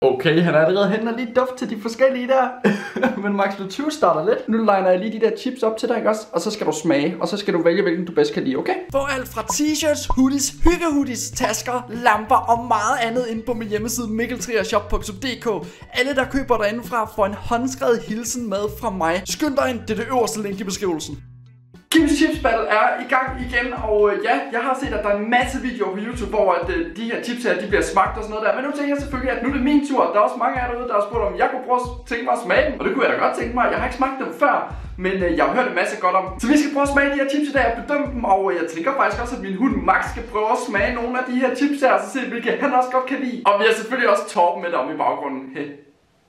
Okay, han er allerede hen og lige duft til de forskellige der. Men Max, du 20 starter lidt. Nu liner jeg lige de der chips op til dig, ikke også? Og så skal du smage, og så skal du vælge, hvilken du bedst kan lide, okay? Få alt fra t-shirts, hoodies, hyggehoodies, tasker, lamper og meget andet inde på min hjemmeside mikkeltriershop.dk. Alle, der køber derindefra, får en håndskrevet hilsen med fra mig. Skynd dig ind, det er det øverste link i beskrivelsen. Kims Chips Battle er i gang igen, og ja, jeg har set, at der er en masse videoer på YouTube, hvor at, de her chips her, de bliver smagt og sådan noget der. Men nu tænker jeg selvfølgelig, at nu er det min tur. Der er også mange af jer derude, der har spurgt, om jeg kunne prøve at tænke mig at smage dem. Og det kunne jeg da godt tænke mig. Jeg har ikke smagt dem før, men jeg har hørt en masse godt om. Så vi skal prøve at smage de her chips i dag og bedømme dem. Og jeg tænker faktisk også, at min hund Max skal prøve at smage nogle af de her chips her, og så se, hvilke han også godt kan lide. Og vi har selvfølgelig også Torben med om i baggrunden.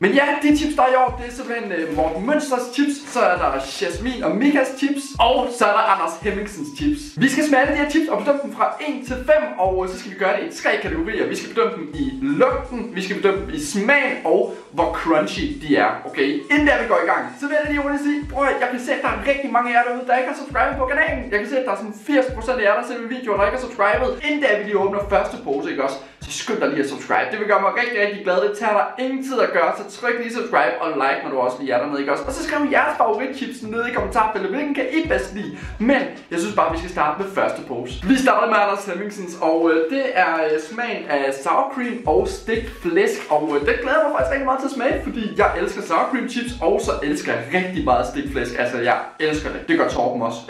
Men ja, de chips der er i år, det er simpelthen Morten Mønsters chips, så er der Jasmin og Mikas chips, og så er der Anders Hemmingsens chips. Vi skal smage de her chips og bedømme dem fra 1 til 5, og så skal vi gøre det i 3 kategorier. Vi skal bedømme dem i lugten, vi skal bedømme dem i smagen, og hvor crunchy de er, okay? Inden der vi går i gang, så vil jeg lige hurtigt sige, prøv at jeg kan se, at der er rigtig mange af jer derude, der ikke har subscribet på kanalen. Jeg kan se, at der er sådan 80% af jer, der ser min video, der ikke har subscribet. Inden der vi lige åbner første pose, ikke også? Så skynd dig lige at subscribe. Det vil gøre mig rigtig, rigtig glad. Det tager dig ingen tid at gøre, så tryk lige subscribe og like, når du også lige er dernede, ikke også? Og så skriv jeres favoritchips nede i kommentarfeltet, hvilken kan I bedst lide. Men jeg synes bare, vi skal starte med første pose. Vi starter med Anders Hemmingsens, og det er smagen af sour cream og stegt flæsk. Og det glæder mig faktisk rigtig meget til at smage, fordi jeg elsker sour cream chips, og så elsker jeg rigtig meget stegt flæsk. Altså, jeg elsker det. Det gør Torben også.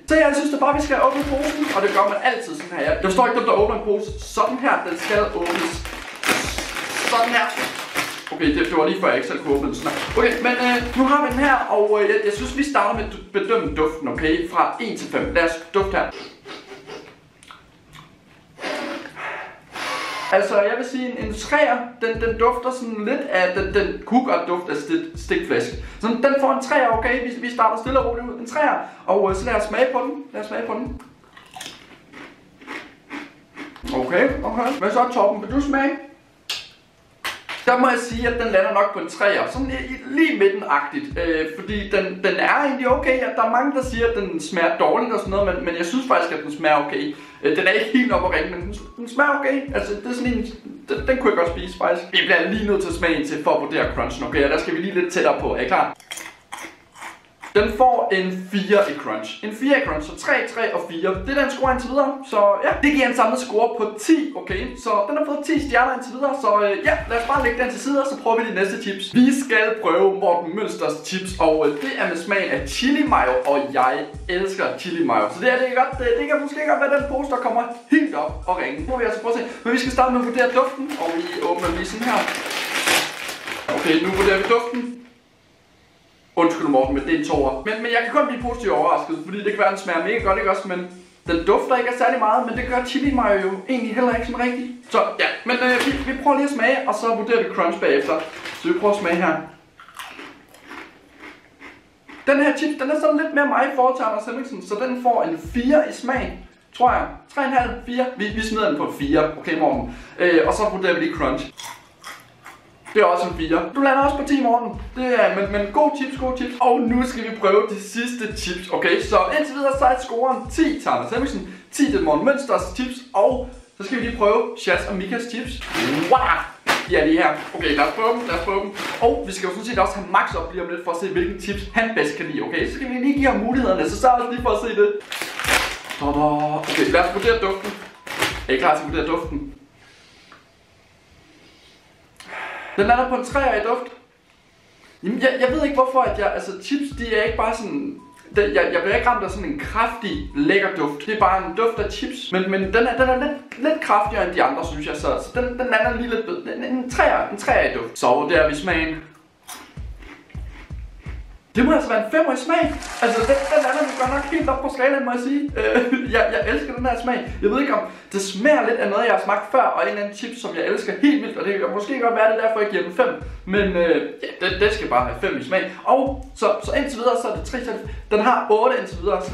Så jeg synes da bare, vi skal åbne posen, og det gør man altid sådan her. Jeg forstår ikke, dem der åbner en pose sådan her. Den skal åbnes sådan her. Okay, det var lige før jeg ikke selv kunne åbne den sådan her. Okay, men nu har vi den her, og jeg synes vi starter med at bedømme duften, okay? Fra 1 til 5. Lad os dufte her. Altså, jeg vil sige, en 3'er, den dufter sådan lidt af, den kunne godt dufte af stegt flæsk. Så den får en 3'er, okay? Vi starter stille og roligt ud. En 3'er, og så lad os smage på den. Okay. Hvad så, Torben? Vil du smage? Der må jeg sige, at den lander nok på en 3'er. Sådan lige midten-agtigt. Fordi den er egentlig okay. Der er mange, der siger, at den smager dårligt og sådan noget. Men jeg synes faktisk, at den smager okay. Den er ikke helt op at ringe, men den smager okay. Altså, det er sådan en... Den kunne jeg godt spise, faktisk. Vi bliver lige nødt til at smage en til for at vurdere crunchen, okay? Og der skal vi lige lidt tættere på. Er I klar? Den får en 4 i crunch. En 4 i crunch, så 3, 3 og 4. Det er den score indtil videre. Så ja, det giver en samlet score på 10, okay? Så den har fået 10 stjerner indtil videre. Så ja, lad os bare lægge den til side, og så prøver vi de næste chips. Vi skal prøve Morten Mønsters chips, og det er med smagen af chili mayo, og jeg elsker chili mayo. Så det er godt. Det kan måske godt være den pose, der kommer helt op og ringe. Nu må vi altså prøve at se. Men vi skal starte med at vurdere duften, og vi åbner lige sådan her. Okay, nu vurderer vi duften. Undskyld Morten, men det er en 2'er. Men jeg kan kun blive positivt overrasket, fordi det kan være, den smager mega godt, ikke også? Men den dufter ikke særlig meget, men det gør chili mayo jo egentlig heller ikke sådan rigtigt. Så ja, men vi prøver lige at smage, og så vurderer vi crunch bagefter. Så vi prøver at smage her. Den her chips, den er sådan lidt mere mig i forhold til Anders Hemmingsen, så den får en 4 i smag, tror jeg. 3,5, 4. Vi smider den på 4, okay Morten. Og så vurderer vi lige crunch. Det er også en 4. Du lander også på 10, Morten. Det er, men god chips. Og nu skal vi prøve de sidste chips, okay? Så indtil videre så er scoren 10 til Anders Hemmingsen, 10 til Morten Mønsters chips, og så skal vi lige prøve Chas og Mikas chips. Wow! De er lige her. Okay, lad os prøve dem. Og vi skal jo sådan set også have Max op lige om lidt for at se, hvilken chips han bedst kan lide, okay? Så skal vi lige give ham mulighederne, så sørg også lige for at se det. Okay, lad os vurdere duften. Er I klar til at vurdere duften? Den lander på en 3'er i duft. Jamen, jeg ved ikke hvorfor, at chips, de er ikke bare sådan... Jeg bliver ikke ramt af sådan en kraftig, lækker duft. Det er bare en duft af chips. Men den er lidt kraftigere end de andre, synes jeg. Så den lander lige lidt bedre. En 3'er i duft. Så vurderer vi smagen. Det må altså være en 5'er i smag. Altså, den lander vi godt nok helt op på skalaen, må jeg sige. Jeg elsker den her smag. Jeg ved ikke om det smager lidt af noget, jeg har smagt før, og en eller anden chips, som jeg elsker helt vildt. Og det kan måske godt være, det derfor, jeg giver den 5. Men ja, det skal bare have 5 i smag. Og så indtil videre, så er det 3. Den har 8 indtil videre. Så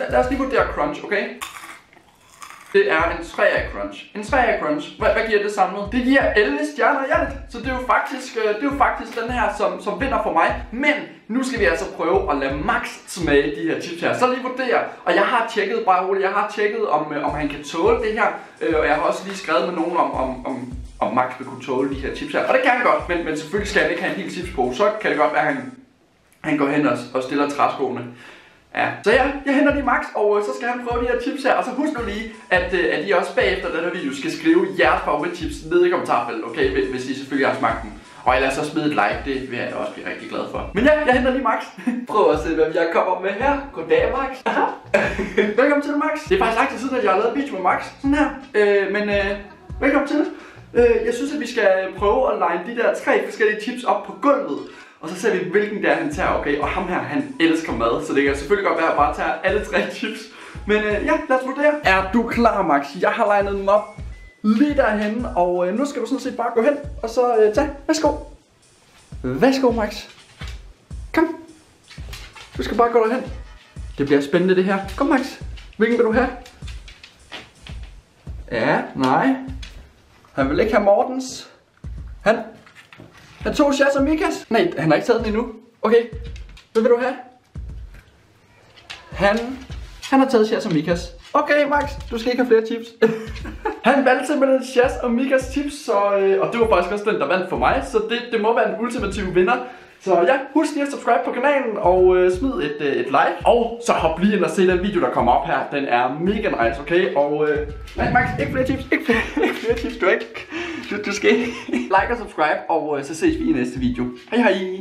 lad os lige vurdere crunch, okay? Det er en 3'er crunch. En 3'er crunch. Hvad giver det samlet? Det giver 11 stjerner i alt. Så det er jo faktisk den her, som vinder for mig. Men nu skal vi altså prøve at lade Max smage de her chips her. Så lige vurdere. Og jeg har tjekket, om han kan tåle det her. Og jeg har også lige skrevet med nogen om Max vil kunne tåle de her chips her. Og det kan han godt, men selvfølgelig skal han ikke have en hel chipspose. Så kan det godt være, at han går hen og stiller træskoene. Ja, så ja, jeg henter lige Max, og så skal han prøve de her chips her. Og så husk nu lige, at I også bagefter den her video skal skrive jeres favoritchips ned i kommentarfeltet, okay? Hvis I selvfølgelig har smagt dem. Og ellers så smid et like, det vil jeg også blive rigtig glad for. Men ja, jeg henter lige Max. Prøv at se, hvad jeg kommer med her. Goddag, Max. Velkommen til, Max. Det er faktisk lang tid siden, at jeg har lavet video med Max. Sådan her. Velkommen til. Jeg synes, at vi skal prøve at line de der 3 forskellige chips op på gulvet. Og så ser vi, hvilken der han tager, okay? Og ham her, han elsker mad, så det kan selvfølgelig godt være, at jeg bare tager alle 3 chips. Men ja, lad os vurdere. Er du klar, Max? Jeg har linet dem op lige derhen, og nu skal du sådan set bare gå hen, og så tag. Værsgo. Værsgo, Max. Kom. Du skal bare gå derhen. Det bliver spændende, det her. Kom, Max. Hvilken vil du have? Ja, nej. Han vil ikke have Mortens. Han tog Chas og Mikas. Nej, han har ikke taget den endnu. Okay, hvad vil du have? Han har taget Chas og Mikas. Okay, Max, du skal ikke have flere chips. Han valgte simpelthen Chas og Mikas chips, og det var faktisk også den, der vandt for mig. Så det må være en ultimativ vinder. Så ja, husk lige at subscribe på kanalen og smid et like. Og så hop lige ind og se den video, der kommer op her. Den er mega nice, okay? Og nej, Max, ikke flere chips, ikke flere chips, du skal ikke. Du skal like og subscribe, og så ses vi i næste video. Hej hej!